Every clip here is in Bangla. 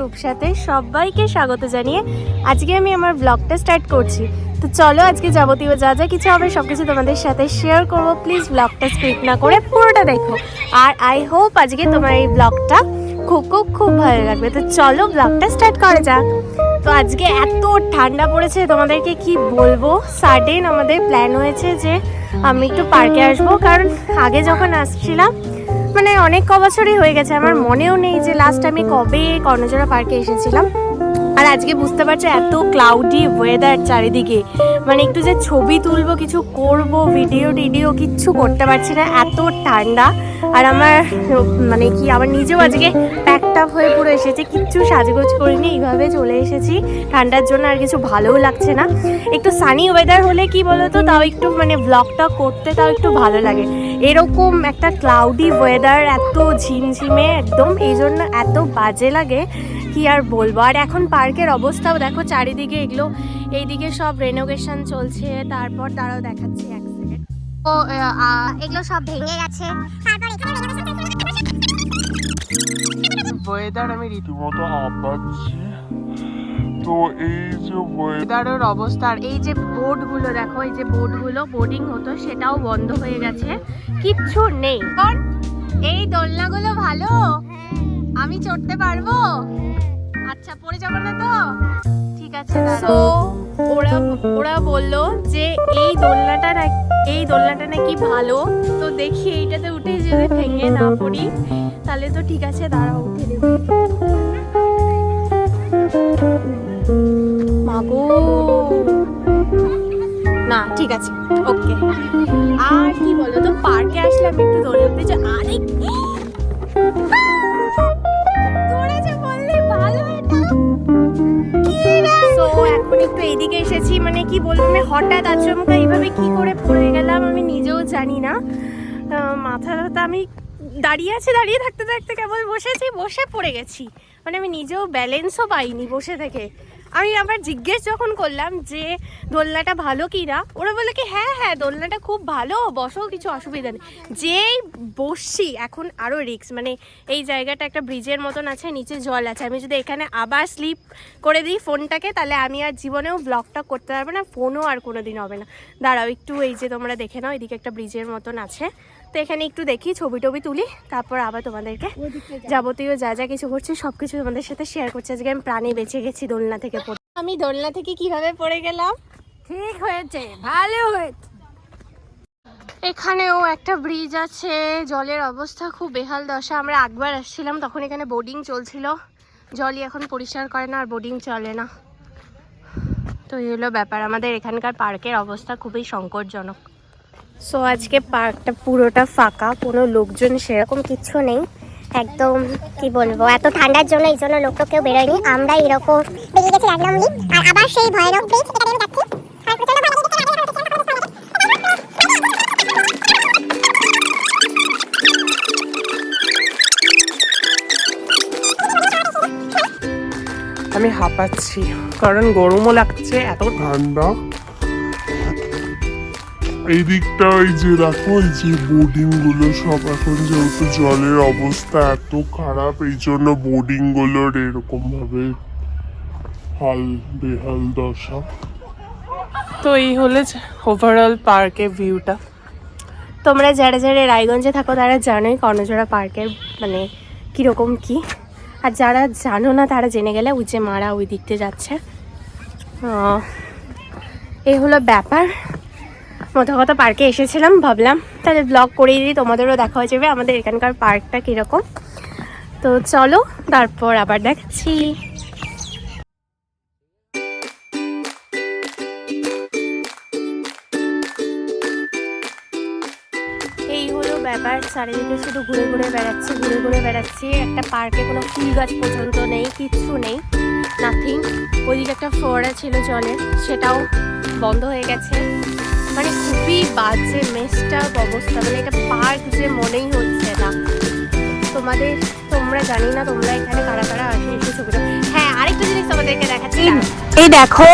রূপসাতে সবাইকে স্বাগত জানিয়ে আজকে আমি আমার ব্লগটা স্টার্ট করছি। তো চলো আজকে যাবতীয় যা যা কিছু হবে সব কিছু তোমাদের সাথে শেয়ার করবো। প্লিজ ব্লগটা স্কিপ না করে পুরোটা দেখো, আর আই হোপ আজকে তোমার এই ব্লগটা খুব খুব খুব ভালো লাগবে। তো চলো ব্লগটা স্টার্ট করা যাক। তো আজকে এত ঠান্ডা পড়েছে তোমাদেরকে কি বলবো, সাডেন আমাদের প্ল্যান হয়েছে যে আমি একটু পার্কে আসবো, কারণ আগে যখন আসছিলাম মানে অনেক বছরই হয়ে গেছে, আমার মনেও নেই যে লাস্ট আমি কবে কর্ণজোড়া পার্কে এসেছিলাম। আর আজকে বুঝতে পারছো এত ক্লাউডি ওয়েদার চারিদিকে, মানে একটু যে ছবি তুলবো কিছু করব ভিডিও কিচ্ছু করতে পারছি না, এত ঠান্ডা। আর আমার মানে কি আমার নিজেও আজকে প্যাকড আপ হয়ে পুরো এসেছে, কিচ্ছু সাজগোজ করিনি, এইভাবে চলে এসেছি ঠান্ডার জন্য। আর কিছু ভালোও লাগছে না। একটু সানি ওয়েদার হলে কি বলতো তাও একটু মানে ব্লগটা করতে তাও একটু ভালো লাগে। এরকম একটা ক্লাউডি ওয়েদার এত ঝিমঝিমে একদম, এই জন্য এত বাজে লাগে কি আর বলবো। আর এখন পার্কের অবস্থাও দেখো চারিদিকে, এগুলো এইদিকে সব রেনোভেশন চলছে। তারপর তারাও দেখাচ্ছি এক সেকেন্ড, ও এগুলো সব ভেঙে গেছে। তারপর এখানে ওয়েদার আমি রীতিমতো হাঁপাচ্ছি। তো এই যে ওয়েদারের অবস্থা, আর এই যে বোর্ডগুলো দেখো, এই যে বোর্ডগুলো বোর্ডিং হতো সেটাও বন্ধ হয়ে গেছে, কিচ্ছু নেই। এই দোলনাগুলো ভালো, আমি চড়তে পারবো? আচ্ছা, পড়ে যাবো না তো? ঠিক আছে। তো ওরা বললো যে এই দোলনাটা নাকি ভালো, তো দেখি এইটাতে উঠে যদি ভেঙে না পড়ি তাহলে তো ঠিক আছে, দাঁড়াও উঠে দেব। মাগো না, ঠিক আছে, ওকে। আর কি বলো তো, পার্কে আসলাম একটু দোলনাতে যে আরে এখন একটু এইদিকে এসেছি, মানে কি বলবো, আমি হঠাৎ আচমকা এইভাবে কি করে পড়ে গেলাম আমি নিজেও জানি না। মাথাটা আমি দাঁড়িয়ে থাকতে কেবল বসে পড়ে গেছি, মানে আমি নিজেও ব্যালেন্সও পাইনি বসে থেকে। আমি আবার জিজ্ঞেস যখন করলাম যে দোলনাটা ভালো কি না, ওরা বলে কি হ্যাঁ দোলনাটা খুব ভালো, বসো, কিছু অসুবিধা নেই। যেই বসছি এখন আরও রিস্ক, মানে এই জায়গাটা একটা ব্রিজের মতন আছে, নিচে জল আছে, আমি যদি এখানে আবার স্লিপ করে দিই ফোনটাকে তাহলে আমি আর জীবনেও ব্লগটা করতে পারবো না, ফোনও আর কোনো দিন হবে না। দাঁড়াও একটু, এই যে তোমরা দেখে নাও, এদিকে একটা ব্রিজের মতন আছে, তো এখানে একটু দেখি ছবি টবি তুলি, তারপর আবার তোমাদেরকে যাবতীয় যা যা কিছু করছি সব কিছু তোমাদের সাথে শেয়ার করছি। আজকে আমি প্রাণে বেঁচে গেছি দোলনা থেকে পড়ে। আমি দোলনা থেকে কিভাবে পড়ে গেলাম, ঠিক হয়েছে, ভালো হয়েছে। এখানেও একটা ব্রিজ আছে, জলের অবস্থা খুব বেহাল দশা। আমরা একবার আসছিলাম তখন এখানে বোটিং চলছিল, জলই এখন পরিষ্কার করে না আর বোটিং চলে না। তো এই হলো ব্যাপার, আমাদের এখানকার পার্কের অবস্থা খুবই সংকটজনক। সো আজকে পার্কটা পুরোটা ফাঁকা, কোনো লোকজন সেরকম কিচ্ছু নেই, একদম কি বলবো এত ঠান্ডার জন্য এই জন্য লোকটা কেউ বেরোয়নি। আমরা এরকম বেরিয়ে গেছি র্যান্ডমলি, আর আবার সেই ভয়ানক ব্রিজ, এটা আমি যাচ্ছি। আমি হাঁপাচ্ছি কারণ গরমও লাগছে, এত ঠান্ডা। এই দিকটা ওই যে দেখো, ওই যে বোর্ডিং গুলো সব এখন যেহেতু জলের অবস্থা এত খারাপ, এই জন্য বোর্ডিং গুলোর এরকম ভাবে বেহাল দশা। তো এই হলে ওভারঅল পার্কের ভিউটা। তোমরা যারা যারা রায়গঞ্জে থাকো তারা জানোই কর্ণজোড়া পার্কের মানে কীরকম কি, আর যারা জানো না তারা জেনে গেলে ওই যে মারা ওই দিকতে যাচ্ছে। এই হলো ব্যাপার। মতো কথা পার্কে এসেছিলাম, ভাবলাম তাহলে ব্লগ করেই দিই, তোমাদেরও দেখা হয়ে যাবে আমাদের এখানকার পার্কটা কীরকম। তো চলো তারপর আবার দেখাচ্ছি। এই হলো ব্যাপার, চারিদিকে শুধু ঘুরে ঘুরে বেড়াচ্ছি। একটা পার্কে কোনো ফুল গাছ পর্যন্ত নেই, কিচ্ছু নেই, নাথিং। ওইদিকে একটা ফোয়ারা ছিল জলের, সেটাও বন্ধ হয়ে গেছে, মানে খুবই বাজে মেসটা অবস্থা, মানে এটা পার্ক যে মনেই হচ্ছে না। তোমরা জানি না তোমরা এখানে কারা কারা আসে এসে ছবিটা। হ্যাঁ, আরেকটা জিনিস তোমাদেরকে দেখাচ্ছি, এই দেখো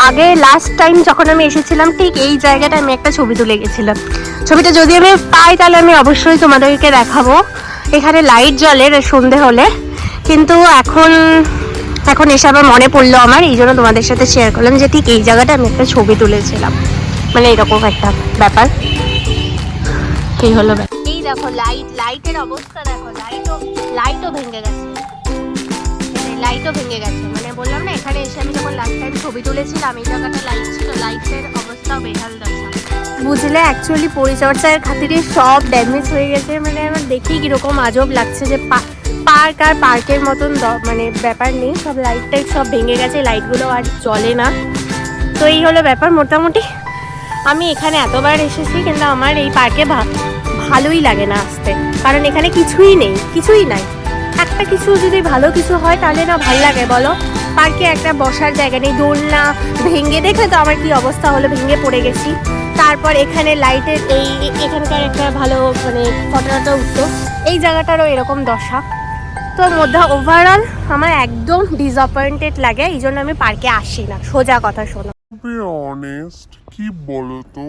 আগে লাস্ট টাইম যখন আমি এসেছিলাম ঠিক এই জায়গাটা আমি একটা ছবি তুলে গেছিলাম। ছবিটা যদি আমি পাই তাহলে আমি অবশ্যই তোমাদেরকে দেখাবো। এখানে লাইট জ্বলে সন্ধে হলে, কিন্তু এখন এখন এসে আবার মনে পড়লো আমার, এই জন্য তোমাদের সাথে শেয়ার করলাম যে ঠিক এই জায়গাটা আমি একটা ছবি তুলেছিলাম, মানে এরকম একটা ব্যাপার। এই হলো এই দেখো লাইটের অবস্থা দেখো, লাইটও ভেঙে গেছে, লাইটও ভেঙে গেছে। মানে বললাম না, এখানে এসে আমি যখন লাস্ট টাইম ছবি তুলেছিলাম এই জায়গাটা লাইট ছিল, লাইটের অবস্থাও বেহাল দশা। বুঝলে অ্যাকচুয়ালি পরিচর্যার খাতিরে সব ড্যামেজ হয়ে গেছে। মানে আমার দেখি কিরকম আজব লাগছে যে পার্ক আর পার্কের মতন মানে ব্যাপার নেই, সব লাইট সব ভেঙে গেছে, লাইটগুলো আর জ্বলে না। তো এই হলো ব্যাপার। মোটামুটি আমি এখানে এতবার এসেছি কিন্তু আমার এই পার্কে ভালোই লাগে না আসতে, কারণ এখানে কিছুই নেই, কিছুই নাই। একটা কিছু যদি ভালো কিছু হয় তাহলে না ভাল লাগে বলো। পার্কে একটা বসার জায়গা নেই, দোলনা ভেঙে, দেখলে তো আমার কি অবস্থা হলো, ভেঙে পড়ে গেছি। তারপর এখানে লাইটের এখানকার একটা ভালো মানে ফটোটা উঠতো, এই জায়গাটারও এরকম দশা। তো মধ্যে ওভারঅল আমার একদম ডিসঅ্যাপয়েন্টেড লাগে, এই জন্য আমি পার্কে আসি না, সোজা কথা শোনো। বি অনেস্ট, কি বলতো,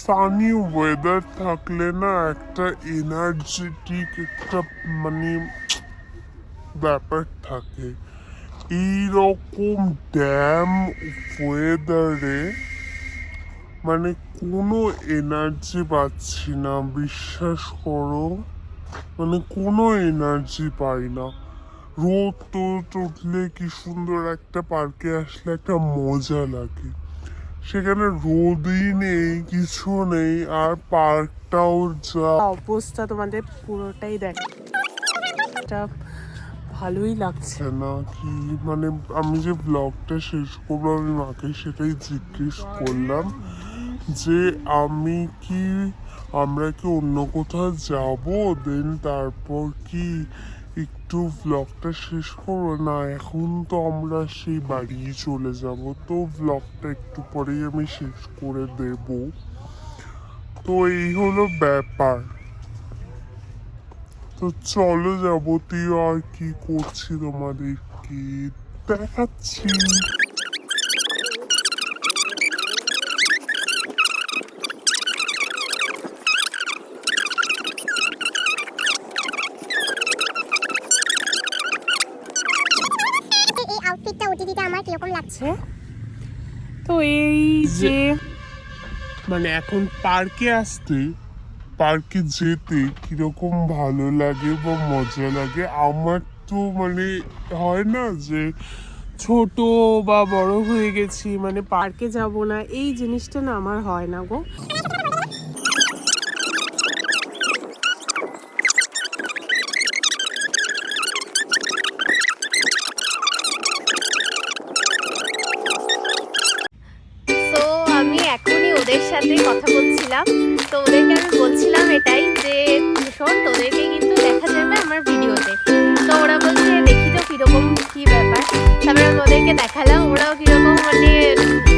সানি ওয়েদার থাকলে না একটা এনার্জেটিক একটা মানে ব্যাপার থাকে। এইরকম ড্যাম ওয়েদারে মানে কোনো এনার্জি পাচ্ছি না, বিশ্বাস করো, মানে কোনো এনার্জি পাই না। রোদ টোদ উঠলে কি সুন্দর, একটা পার্কে আসলে একটা মজা লাগে, সেখানে রোদই নেই, কিছু নেই, আর পার্কটাও যা অবস্থা তোমাদের পুরোটাই দেখো, এটা ভালোই লাগছে না। কি মানে আমি যে ব্লগটা শেষ করবো, আমি মাকে সেটাই জিজ্ঞেস করলাম যে আমরা কি অন্য কোথাও যাব, দেন তারপর কি একটু ব্লগটা শেষ করবো না, এখন তো আমরা সেই বাড়ি চলে যাব, তো ব্লগটা একটু পরেই আমি শেষ করে দেব। তো এই হলো ব্যাপার। তো চলো যাবতীয় আর কি করছি তোমাদেরকে দেখাচ্ছি। এই আউটফিটটা ওটিটিতে আমার কিরকম লাগছে? তো এই যে মানে এখন পার্কে যেতে কিরকম ভালো লাগে বা মজা লাগে, আমার তো মানে হয় না যে ছোট বা বড় হয়ে গেছি, মানে পার্কে যাব না, এই জিনিসটা না আমার হয় না গো। তো আমি এখনই ওদের সাথে কথা বলছিলাম, তো ওদেরকে আমি বলছিলাম এটাই যে শোন, তোদেরকে কিন্তু দেখা যাবে আমার ভিডিওতে। তো ওরা বলছে দেখি তো কিরকম কি ব্যাপার। তারপরে আমি ওদেরকে দেখালাম, ওরাও কিরকম মানে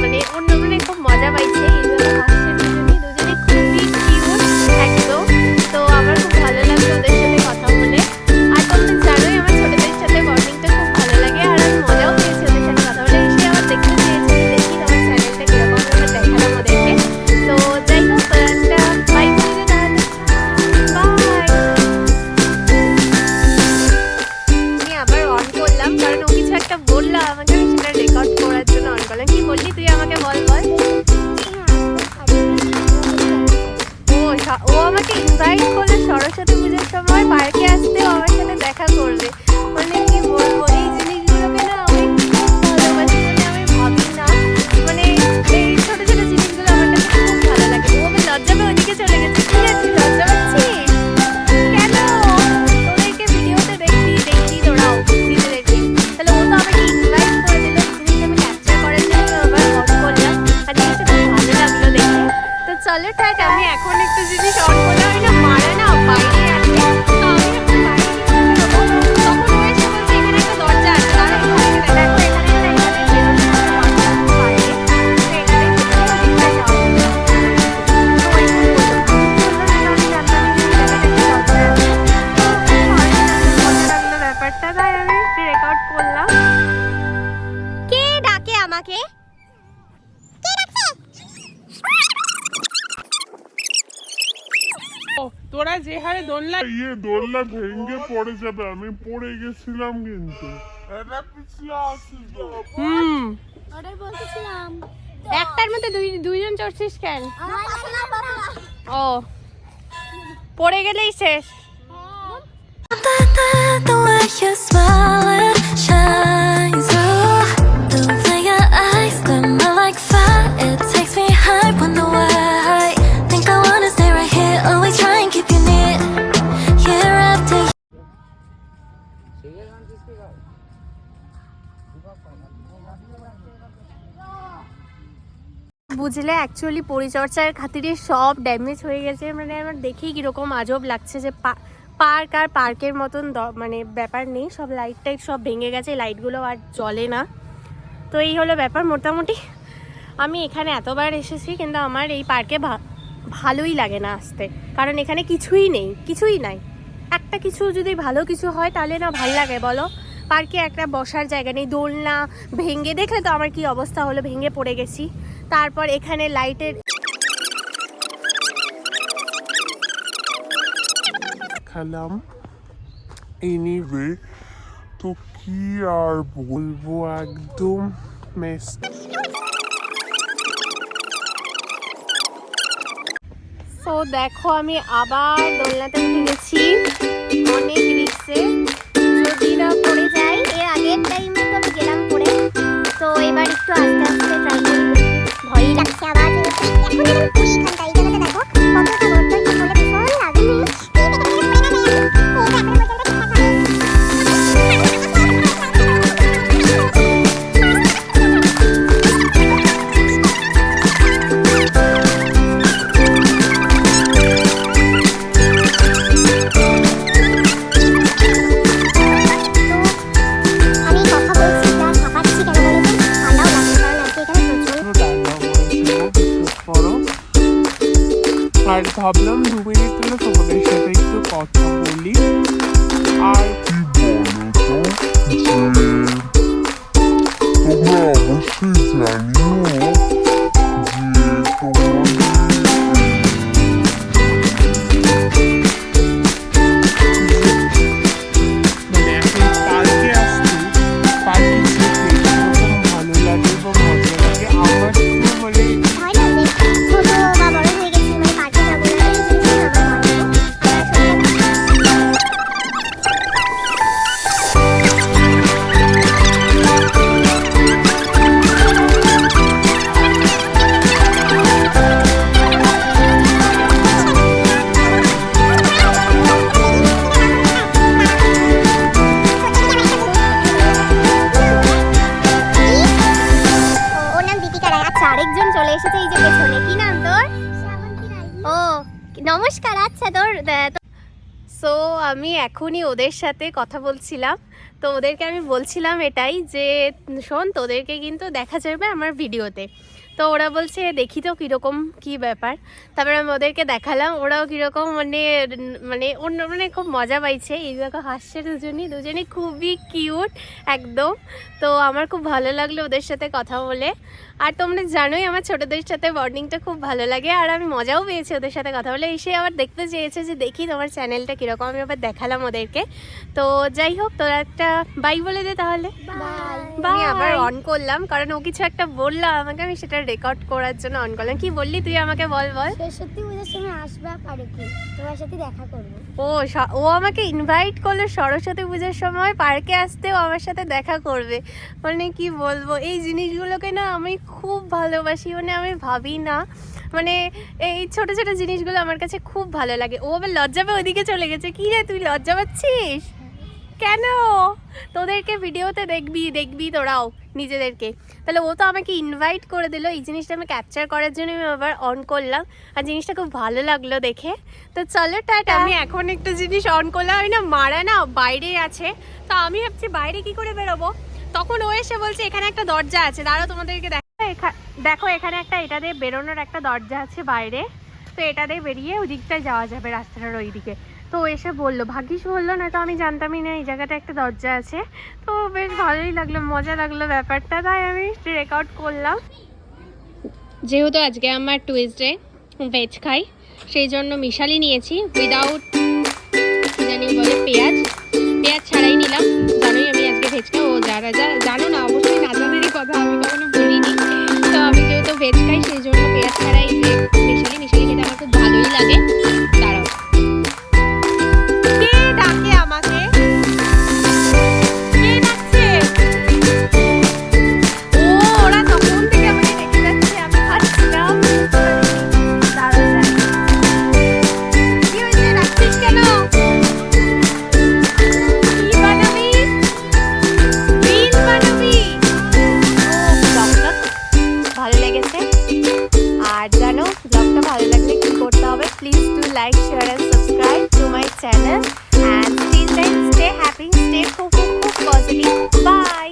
মানে অন্য মানে খুব মজা পাইছে, এইভাবে হাসছে দুজনে খুবই কিউট একদম। তো আমার খুব ভালো লাগছে ওদের সাথে কথা বলে। আর তোমরা জানোই আমার ছোটদের সাথে বন্ডিংটা খুব ভালো লাগে, আর আমি মজাও পেয়েছি ওদের সাথে কথা বলে। এসে আমার দেখতে চেয়েছি, দেখি তোমার চ্যানেলটা কিরকম, আমি দেখালাম ওদেরকে। তো যাই হোক, একটা বাই বলে তাহলে বাই। আমি আবার অন করলাম, কারণ ও কিছু একটা বললো আমাকে, আমি সেটা রেকর্ড করার জন্য অন করলাম। কি বললি তুই আমাকে, বল বল। ও আমাকে ইনভাইট করলো সরস্বতী পুজোর সময় পার্কে আসতে, ও আমার সাথে দেখা করবে। মানে কি বলবো, এই জিনিসগুলোকে না আমি খুব ভালোবাসি, মানে আমি ভাবি না, মানে এই ছোট ছোট জিনিসগুলো আমার কাছে খুব ভালো লাগে। ও আমি লজ্জা পেয়ে ওদিকে চলে গেছে, কি আছে লজ্জা পাচ্ছিস কেন? তোদেরকে ভিডিওতে দেখি তোরাও দিতে দেখি। তাহলে ও তো আমাকে ইনভাইট করে দিল, জিনিসটা আমি ক্যাপচার করার জন্য আবার অন করলাম, আর জিনিসটা খুব ভালো লাগলো দেখে। তো চলো টাটা, আমি এখন একটা জিনিস অন করলাম, আমি না মারা না বাইরে আছে, তো আমি এখন বাইরে গিয়ে বেরোবো। তখন ও এসে বলছে এখানে একটা দরজা আছে, তাহলে আমি দেখো এখানে ব্যাপারটা, তাই আমি রেকর্ড করলাম। কে ডাকে আমাকে? তোরা যে হারে দোলনা দোলনা ভেঙে পড়ে যাবে, আমি পড়ে গেছিলাম কিন্তু। এটা পিছলা আছে তো। অর্ডার বলতেছিলাম একটার মধ্যে দুইজন চড়ছিস কেন? ও পড়ে গেলেই শেষ। The way you smile and shine, the way your eyes glimmer like fire, it takes me high. Wonder why? Think I wanna stay right here, always try and keep you near, year after year. বুঝলে অ্যাকচুয়ালি পরিচর্যার খাতিরে সব ড্যামেজ হয়ে গেছে, মানে আমার দেখেই কীরকম আজব লাগছে যে পার্ক আর পার্কের মতন মানে ব্যাপার নেই, সব লাইট টাইট সব ভেঙে গেছে, লাইটগুলো আর জ্বলে না। তো এই হলো ব্যাপার। মোটামুটি আমি এখানে এতবার এসেছি কিন্তু আমার এই পার্কে ভালোই লাগে না আসতে, কারণ এখানে কিছুই নেই, কিছুই নাই। একটা কিছু যদি ভালো কিছু হয় তাহলে না ভাল লাগে বলো। পার্কে একটা বসার জায়গা নেই, দোলনা ভেঙে, দেখলে তো আমার কি অবস্থা হলো, ভেঙে পড়ে গেছি। তারপর এখানে লাইটের খেলাম এনিওয়ে তো কি আর বলবো, একদম মেস। সো দেখো আমি আবার দোলনাতে উঠে গেছি, অনেক রিক্সে, যদি না পড়ে যাই। এর আগের টাইমে তো আমি গেলাম পড়ে, তো এবার একটু আস্তে আস্তে ট্রাই করি। ভয়ই লাগছে আবার এখন যেন পুরি খানটা এই জায়গাটা দেখো কতটা বড় কি বলে ভীষণ লাগেনি আমি কথা বলছি যা হাঁপাচ্ছি কেন বলো তো ঠান্ডাও লাগছে কারণ আজকে এখানে প্রচুর আর ভাবলাম 2 মিনিট ধরে তোমাদের সাথে একটু কথা বলি। আর তোমরা অবশ্যই জানিও যে মানে এখন পার্কে আসতে, পার্কে যেতে এরকম ভালো লাগে বা মজা লাগে। আমার তো মানে হয় না যে ছোট বা বড় হয়ে গেছি মানে পার্কে যাবো না এই জিনিসটা আমার হয় না। ওর নাম দীপিকা রায়। আচ্ছা আরেকজন চলে এসেছে এই যে পেছনে, কি নাম তোর? ও নমস্কার। আচ্ছা তোর সো আমি এখনই ওদের সাথে কথা বলছিলাম, তো ওদেরকে আমি বলছিলাম এটাই যে শোন তোদেরকে কিন্তু দেখা যাবে আমার ভিডিওতে। তো ওরা বলছে দেখি তো কীরকম কী ব্যাপার। তারপরে আমি ওদেরকে দেখালাম, ওরাও কীরকম মানে মানে অন্য মানে খুব মজা পাইছে। এই দেখো হাসছে দুজনই খুবই কিউট একদম। তো আমার খুব ভালো লাগলো ওদের সাথে কথা বলে। আর তোমরা জানোই আমার ছোটোদের সাথে বন্ডিংটা খুব ভালো লাগে, আর আমি মজাও পেয়েছি ওদের সাথে কথা বলে। এসে আবার দেখতে চেয়েছে যে দেখি তোমার চ্যানেলটা কীরকম, আমি আবার দেখালাম ওদেরকে। তো যাই হোক তোরা একটা বাই বলে দে তাহলে। আমি আবার অন করলাম কারণ ও কিছু একটা বললো আমাকে, আমি সেটা রেকর্ড করার জন্য অন করলাম। কি বললি তুই আমাকে বল। সত্যি পূজার সময় আসবে পারে কি তোমার সাথে দেখা করবো। ও আমাকে ইনভাইট করলো সরস্বতী পুজোর সময় পার্কে আসতে, ও আমার সাথে দেখা করবে। মানে কি বলবো, এই জিনিসগুলোকে না আমি খুব ভালোবাসি, মানে আমি ভাবি না, মানে এই ছোট ছোট জিনিসগুলো আমার কাছে খুব ভালো লাগে। ও আবার লজ্জা পেয়ে ওদিকে চলে গেছে। কি রে তুই লজ্জা পাচ্ছিস কেন? তোদেরকে ভিডিওতে দেখবি তোরাও নিজেদেরকে। তাহলে ও তো আমাকে ইনভাইট করে দিল, এই জিনিসটা আমি ক্যাপচার করার জন্য আমি আবার অন করলাম, আর জিনিসটা খুব ভালো লাগলো দেখে। তো চলো টাটা। আমি এখন একটা জিনিস অন করলাম, আমি না মারা না বাইরে আছে, তো আমি ভাবছি বাইরে কি করে বেরোবো, তখন ও এসে বলছে এখানে একটা দরজা আছে, দাঁড়াও তোমাদেরকে দেখো এখানে একটা এটা দিয়ে বেরোনোর একটা দরজা আছে বাইরে, তো এটা দিয়ে বেরিয়ে ওই দিকটায় যাওয়া যাবে, রাস্তাটার ওই দিকে। তো ও এসে বললো, ভাগ্যিস বললো, না তো আমি জানতামই না এই জায়গাটা একটা দরজা আছে। তো বেশ ভালোই লাগলো, মজা লাগলো ব্যাপারটা, তাই আমি রেকর্ড করলাম। যেহেতু আজকে আমার টুইসডে, ভেজ খাই, সেই জন্য মিশালি নিয়েছি উইদাউট জানি বলে পেঁয়াজ ছাড়াই নিলাম। জানোই আমি আজকে ভেজ খাই, ও যারা যারা জানো না অবশ্যই না জানারই কথা, আমি কখনো বলিনি। তো আমি যেহেতু ভেজ খাই সেই জন্য পেঁয়াজ ছাড়াই যে মিশালি খেতে আমার খুব ভালোই লাগে। দাঁড়াও, কে ডাকে আমাকে? কে ডাকছে? ও, ওরা তখন থেকে আমাকে ডেকে যাচ্ছে, আমি খাচ্ছিলাম। দাঁড়াও যাই। কি হয়েছে, ডাকছিস কেন? কি বানাবি? রিল বানাবি? ব্লগটা ভালো লেগেছে। আর জানো ব্লগটা ভালো লাগলে কি করতে হবে? Please do like, share and subscribe to my channel, and till then stay happy, stay positive. Bye.